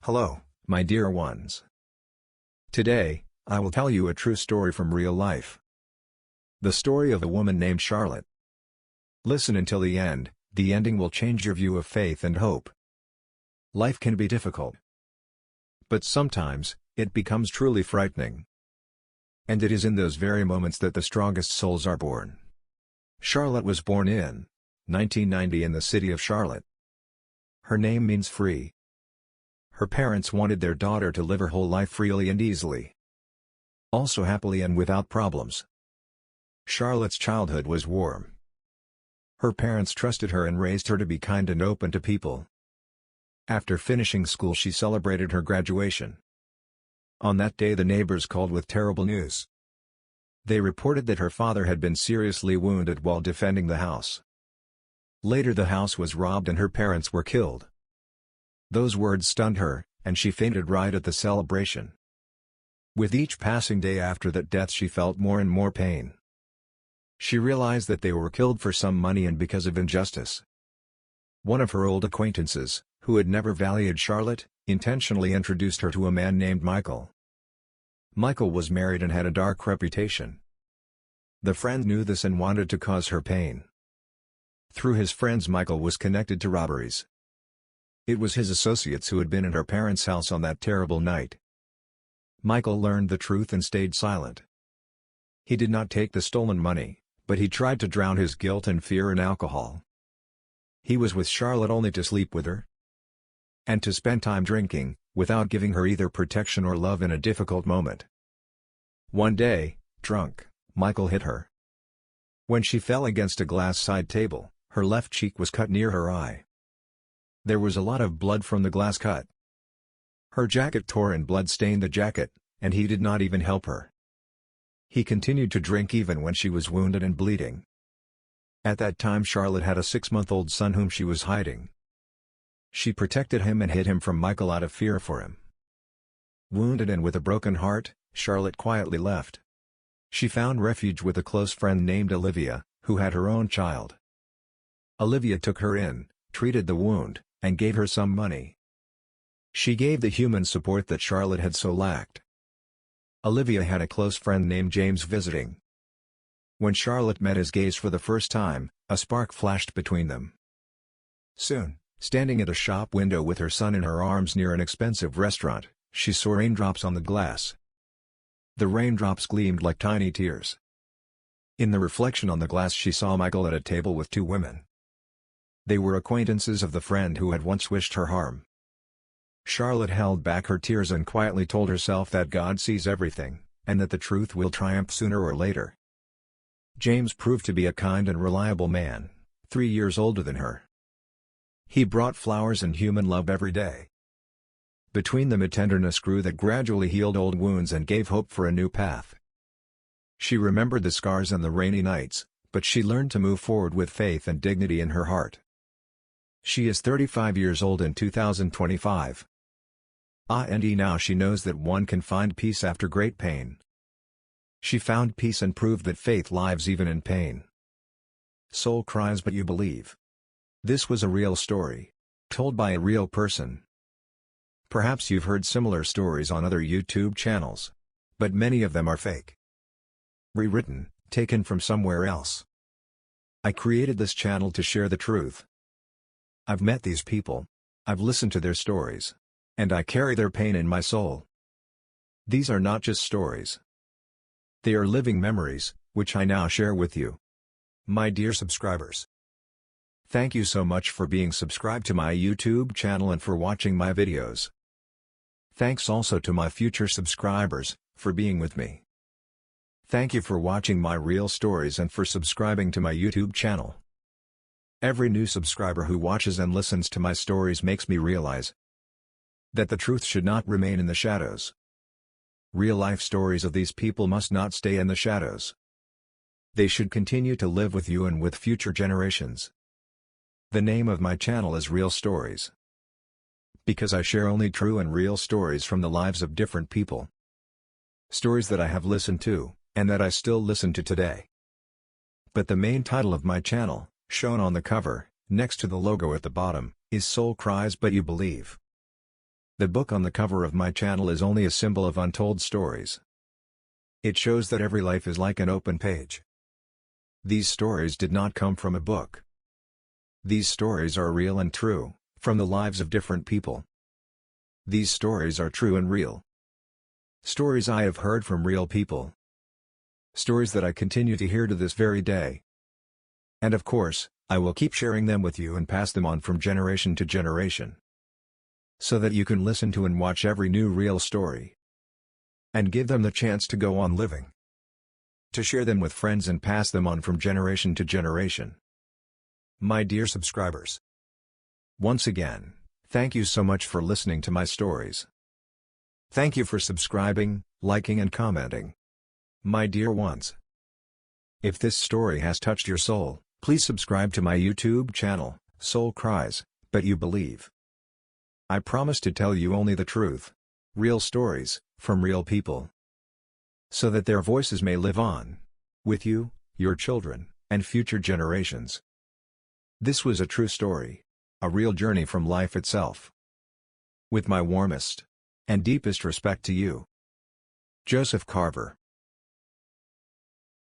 Hello, my dear ones. Today, I will tell you a true story from real life. The story of a woman named Charlotte. Listen until the end ending will change your view of faith and hope. Life can be difficult. But sometimes, it becomes truly frightening. And it is in those very moments that the strongest souls are born. Charlotte was born in 1990 in the city of Charlotte. Her name means free. Her parents wanted their daughter to live her whole life freely and easily. Also happily and without problems. Charlotte's childhood was warm. Her parents trusted her and raised her to be kind and open to people. After finishing school she celebrated her graduation. On that day the neighbors called with terrible news. They reported that her father had been seriously wounded while defending the house. Later the house was robbed and her parents were killed. Those words stunned her, and she fainted right at the celebration. With each passing day after that death she felt more and more pain. She realized that they were killed for some money and because of injustice. One of her old acquaintances, who had never valued Charlotte, intentionally introduced her to a man named Michael. Michael was married and had a dark reputation. The friend knew this and wanted to cause her pain. Through his friends Michael was connected to robberies. It was his associates who had been at her parents' house on that terrible night. Michael learned the truth and stayed silent. He did not take the stolen money, but he tried to drown his guilt and fear in alcohol. He was with Charlotte only to sleep with her and to spend time drinking, without giving her either protection or love in a difficult moment. One day, drunk, Michael hit her. When she fell against a glass side table, her left cheek was cut near her eye. There was a lot of blood from the glass cut. Her jacket tore and blood stained the jacket, and he did not even help her. He continued to drink even when she was wounded and bleeding. At that time Charlotte had a 6-month-old son whom she was hiding. She protected him and hid him from Michael out of fear for him. Wounded and with a broken heart, Charlotte quietly left. She found refuge with a close friend named Olivia, who had her own child. Olivia took her in, treated the wound, and gave her some money. She gave the human support that Charlotte had so lacked. Olivia had a close friend named James visiting. When Charlotte met his gaze for the first time, a spark flashed between them. Soon, standing at a shop window with her son in her arms near an expensive restaurant, she saw raindrops on the glass. The raindrops gleamed like tiny tears. In the reflection on the glass she saw Michael at a table with 2 women. They were acquaintances of the friend who had once wished her harm. Charlotte held back her tears and quietly told herself that God sees everything, and that the truth will triumph sooner or later. James proved to be a kind and reliable man, 3 years older than her. He brought flowers and human love every day. Between them a tenderness grew that gradually healed old wounds and gave hope for a new path. She remembered the scars and the rainy nights, but she learned to move forward with faith and dignity in her heart. She is 35 years old in 2025. And now she knows that one can find peace after great pain. She found peace and proved that faith lives even in pain. Soul cries but you believe. This was a real story, told by a real person. Perhaps you've heard similar stories on other YouTube channels. But many of them are fake. Rewritten, taken from somewhere else. I created this channel to share the truth. I've met these people. I've listened to their stories. And I carry their pain in my soul. These are not just stories. They are living memories, which I now share with you. My dear subscribers. Thank you so much for being subscribed to my YouTube channel and for watching my videos. Thanks also to my future subscribers, for being with me. Thank you for watching my real stories and for subscribing to my YouTube channel. Every new subscriber who watches and listens to my stories makes me realize that the truth should not remain in the shadows. Real-life stories of these people must not stay in the shadows. They should continue to live with you and with future generations. The name of my channel is Real Stories. Because I share only true and real stories from the lives of different people. Stories that I have listened to, and that I still listen to today. But the main title of my channel, shown on the cover, next to the logo at the bottom, is Soul Cries But You Believe. The book on the cover of my channel is only a symbol of untold stories. It shows that every life is like an open page. These stories did not come from a book. These stories are real and true, from the lives of different people. These stories are true and real. Stories I have heard from real people. Stories that I continue to hear to this very day. And of course, I will keep sharing them with you and pass them on from generation to generation, so that you can listen to and watch every new real story, and give them the chance to go on living. To share them with friends and pass them on from generation to generation. My dear subscribers, once again, thank you so much for listening to my stories. Thank you for subscribing, liking and commenting. My dear ones, if this story has touched your soul, please subscribe to my YouTube channel, Soul Cries, But You Believe. I promise to tell you only the truth. Real stories, from real people, so that their voices may live on, with you, your children, and future generations. This was a true story, a real journey from life itself. With my warmest and deepest respect to you, Joseph Carver.